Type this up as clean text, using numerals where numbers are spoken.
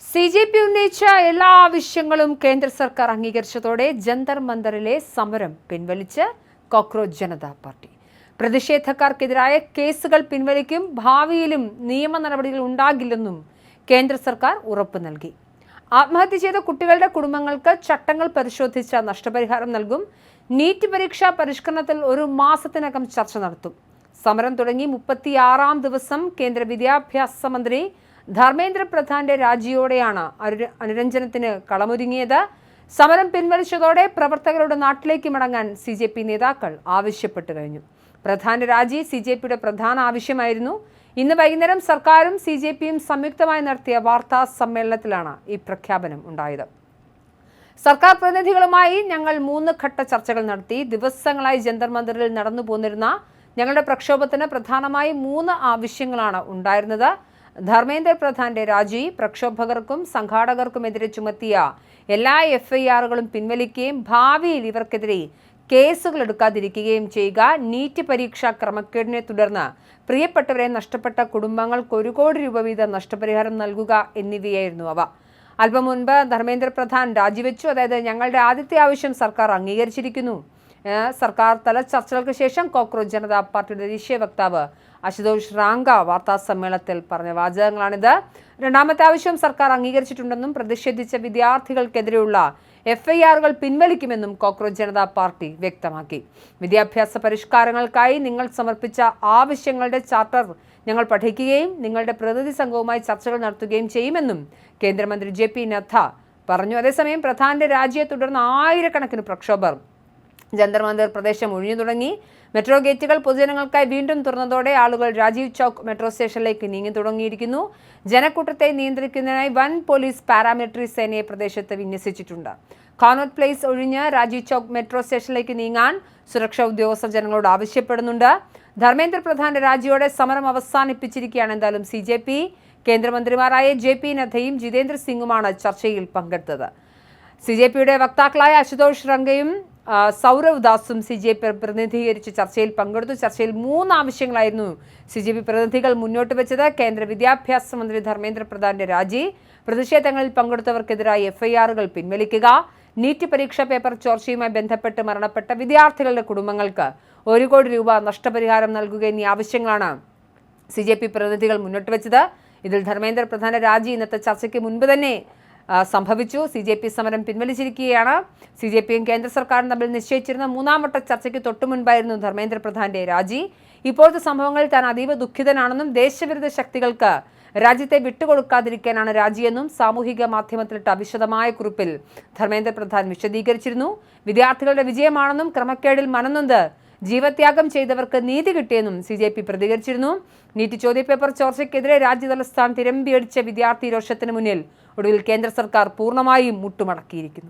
CJP ഉന്നയിച്ച എല്ലാ ആവശ്യങ്ങളും കേന്ദ്ര സർക്കാർ അംഗീകരിച്ചതോടെ ജന്തർ മന്ദറിലെ സമരം പിൻവലിച്ച് കോക്രോച്ച് ജനതാ പാർട്ടി. പ്രതിഷേധക്കാർക്കെതിരായ കേസുകൾ പിൻവലിക്കും, ഭാവിയിലും നിയമ നടപടികൾ ഉണ്ടാകില്ലെന്നും കേന്ദ്ര സർക്കാർ ഉറപ്പു നൽകി. ആത്മഹത്യ ചെയ്ത കുട്ടികളുടെ കുടുംബങ്ങൾക്ക് ചട്ടങ്ങൾ പരിശോധിച്ച നഷ്ടപരിഹാരം നൽകും. നീറ്റ് പരീക്ഷാ പരിഷ്കരണത്തിൽ 1 മാസത്തിനകം ചർച്ച നടത്തും. സമരം തുടങ്ങി 36-ാം ദിവസം കേന്ദ്ര വിദ്യാഭ്യാസ മന്ത്രി ധർമ്മേന്ദ്ര പ്രധാന്റെ രാജിയോടെയാണ് അനുരഞ്ജനത്തിന് കളമൊരുങ്ങിയത്. സമരം പിൻവലിച്ചതോടെ പ്രവർത്തകരുടെ നാട്ടിലേക്ക് മടങ്ങാൻ CJP നേതാക്കൾ ആവശ്യപ്പെട്ടു കഴിഞ്ഞു. പ്രധാന്റെ രാജി CJPയുടെ പ്രധാന ആവശ്യമായിരുന്നു. ഇന്ന് വൈകുന്നേരം സർക്കാരും CJPയും സംയുക്തമായി നടത്തിയ വാർത്താ സമ്മേളനത്തിലാണ് ഈ പ്രഖ്യാപനം ഉണ്ടായത്. സർക്കാർ പ്രതിനിധികളുമായി ഞങ്ങൾ 3 ഘട്ട ചർച്ചകൾ നടത്തി. ദിവസങ്ങളായി ജന്തർ മന്ദറിൽ നടന്നു പോന്നിരുന്ന ഞങ്ങളുടെ പ്രക്ഷോഭത്തിന് പ്രധാനമായി 3 ആവശ്യങ്ങളാണ് ഉണ്ടായിരുന്നത്. ധർമ്മേന്ദ്ര പ്രധാന്റെ രാജി, പ്രക്ഷോഭകർക്കും സംഘാടകർക്കുമെതിരെ ചുമത്തിയ എല്ലാ FIRകളും പിൻവലിക്കുകയും ഭാവിയിൽ ഇവർക്കെതിരെ കേസുകൾ എടുക്കാതിരിക്കുകയും ചെയ്യുക, നീറ്റ് പരീക്ഷാ ക്രമക്കേടിനെ തുടർന്ന് പ്രിയപ്പെട്ടവരെ നഷ്ടപ്പെട്ട കുടുംബങ്ങൾക്ക് 1 കോടി രൂപ വീതം നഷ്ടപരിഹാരം നൽകുക എന്നിവയായിരുന്നു അവ. അല്പം മുൻപ് ധർമ്മേന്ദ്ര പ്രധാൻ രാജിവെച്ചു. അതായത് ഞങ്ങളുടെ ആദ്യത്തെ ആവശ്യം സർക്കാർ അംഗീകരിച്ചിരിക്കുന്നു. സർക്കാർ തല ചർച്ചകൾക്ക് ശേഷം കോക്രോച്ച് ജനതാ പാർട്ടിയുടെ ദേശീയ വക്താവ് അശുതോഷ് റാങ്ക വാർത്താ സമ്മേളനത്തിൽ പറഞ്ഞ വാചകങ്ങളാണിത്. രണ്ടാമത്തെ ആവശ്യം സർക്കാർ അംഗീകരിച്ചിട്ടുണ്ടെന്നും പ്രതിഷേധിച്ച വിദ്യാർത്ഥികൾക്കെതിരെയുള്ള FIRകൾ പിൻവലിക്കുമെന്നും കോക്രോച്ച് ജനതാ പാർട്ടി വ്യക്തമാക്കി. വിദ്യാഭ്യാസ പരിഷ്കാരങ്ങൾക്കായി നിങ്ങൾ സമർപ്പിച്ച ആവശ്യങ്ങളുടെ ചാർട്ടർ ഞങ്ങൾ പഠിക്കുകയും നിങ്ങളുടെ പ്രതിനിധി സംഘവുമായി ചർച്ചകൾ നടത്തുകയും ചെയ്യുമെന്നും കേന്ദ്രമന്ത്രി JP നദ്ദ പറഞ്ഞു. അതേസമയം പ്രധാന്റെ രാജിയെ തുടർന്ന് ആയിരക്കണക്കിന് പ്രക്ഷോഭകർ ജന്തർ മന്ദർ പ്രദേശം ഒഴിഞ്ഞു തുടങ്ങി. മെട്രോ ഗേറ്റുകൾ പൊതുജനങ്ങൾക്കായി വീണ്ടും തുറന്നതോടെ ആളുകൾ രാജീവ് ചൗക്ക് മെട്രോ സ്റ്റേഷനിലേക്ക് നീങ്ങി തുടങ്ങിയിരിക്കുന്നു. ജനക്കൂട്ടത്തെ നിയന്ത്രിക്കുന്നതിനായി വൻ പോലീസ് പാരാമിലിറ്ററി സേനയെ പ്രദേശത്ത് വിന്യസിച്ചിട്ടുണ്ട്. ഖാനോത്ത് പ്ലേസ് ഒഴിഞ്ഞ് രാജീവ് ചൗക്ക് മെട്രോ സ്റ്റേഷനിലേക്ക് നീങ്ങാൻ സുരക്ഷാ ഉദ്യോഗസ്ഥർ ജനങ്ങളോട് ആവശ്യപ്പെടുന്നുണ്ട്. ധർമ്മേന്ദ്ര പ്രധാന്റെ രാജിയോടെ സമരം അവസാനിപ്പിച്ചിരിക്കുകയാണ്. എന്തായാലും CJP കേന്ദ്രമന്ത്രിമാരായ JP നദ്ദയും ജിതേന്ദ്ര സിംഗുമാണ് ചർച്ചയിൽ പങ്കെടുത്തത്. CJPയുടെ വക്താക്കളായ അശുതോഷ് റംഗയും സൗരവ് ദാസും CJP പ്രതിനിധീകരിച്ച് ചർച്ചയിൽ പങ്കെടുത്തു. ചർച്ചയിൽ 3 ആവശ്യങ്ങളായിരുന്നു CJP പ്രതിനിധികൾ മുന്നോട്ട് വെച്ചത്. കേന്ദ്ര വിദ്യാഭ്യാസ മന്ത്രി ധർമ്മേന്ദ്ര പ്രധാന്റെ രാജി, പ്രതിഷേധങ്ങളിൽ പങ്കെടുത്തവർക്കെതിരായ FIRകൾ പിൻവലിക്കുക, നീറ്റ് പരീക്ഷാ പേപ്പർ ചോർച്ചയുമായി ബന്ധപ്പെട്ട് മരണപ്പെട്ട വിദ്യാർത്ഥികളുടെ കുടുംബങ്ങൾക്ക് 1 കോടി രൂപ നഷ്ടപരിഹാരം നൽകുക എന്നീ ആവശ്യങ്ങളാണ് CJP പ്രതിനിധികൾ മുന്നോട്ട് വെച്ചത്. ഇതിൽ ധർമ്മേന്ദ്ര പ്രധാന്റെ രാജി ഇന്നത്തെ ചർച്ചയ്ക്ക് മുൻപ് തന്നെ സംഭവിച്ചു. CJP സമരം പിൻവലിച്ചിരിക്കുകയാണ്. CJPയും കേന്ദ്ര സർക്കാരും തമ്മിൽ നിശ്ചയിച്ചിരുന്ന 3-ാം വട്ട ചർച്ചയ്ക്ക് തൊട്ടു മുൻപായിരുന്നു ധർമ്മേന്ദ്ര പ്രധാന്റെ രാജി. ഇപ്പോഴത്തെ സംഭവങ്ങളിൽ താൻ അതീവ ദുഃഖിതനാണെന്നും ദേശവിരുദ്ധ ശക്തികൾക്ക് രാജ്യത്തെ വിട്ടുകൊടുക്കാതിരിക്കാനാണ് രാജിയെന്നും സാമൂഹിക മാധ്യമത്തിലിട്ട വിശദമായ കുറിപ്പിൽ ധർമ്മേന്ദ്ര പ്രധാൻ വിശദീകരിച്ചിരുന്നു. വിദ്യാർത്ഥികളുടെ വിജയമാണെന്നും ക്രമക്കേടിൽ മനംനൊന്ത് ജീവത്യാഗം ചെയ്തവർക്ക് നീതി കിട്ടിയെന്നും CJP പ്രതികരിച്ചിരുന്നു. നീറ്റ് ചോദ്യപേപ്പർ ചോർച്ചയ്ക്കെതിരെ രാജ്യതലസ്ഥാനം തിരമ്പിയടിച്ച വിദ്യാർത്ഥി രോഷത്തിന് മുന്നിൽ ഒടുവിൽ കേന്ദ്ര സർക്കാർ പൂർണ്ണമായും മുട്ടുമടക്കിയിരിക്കുന്നു.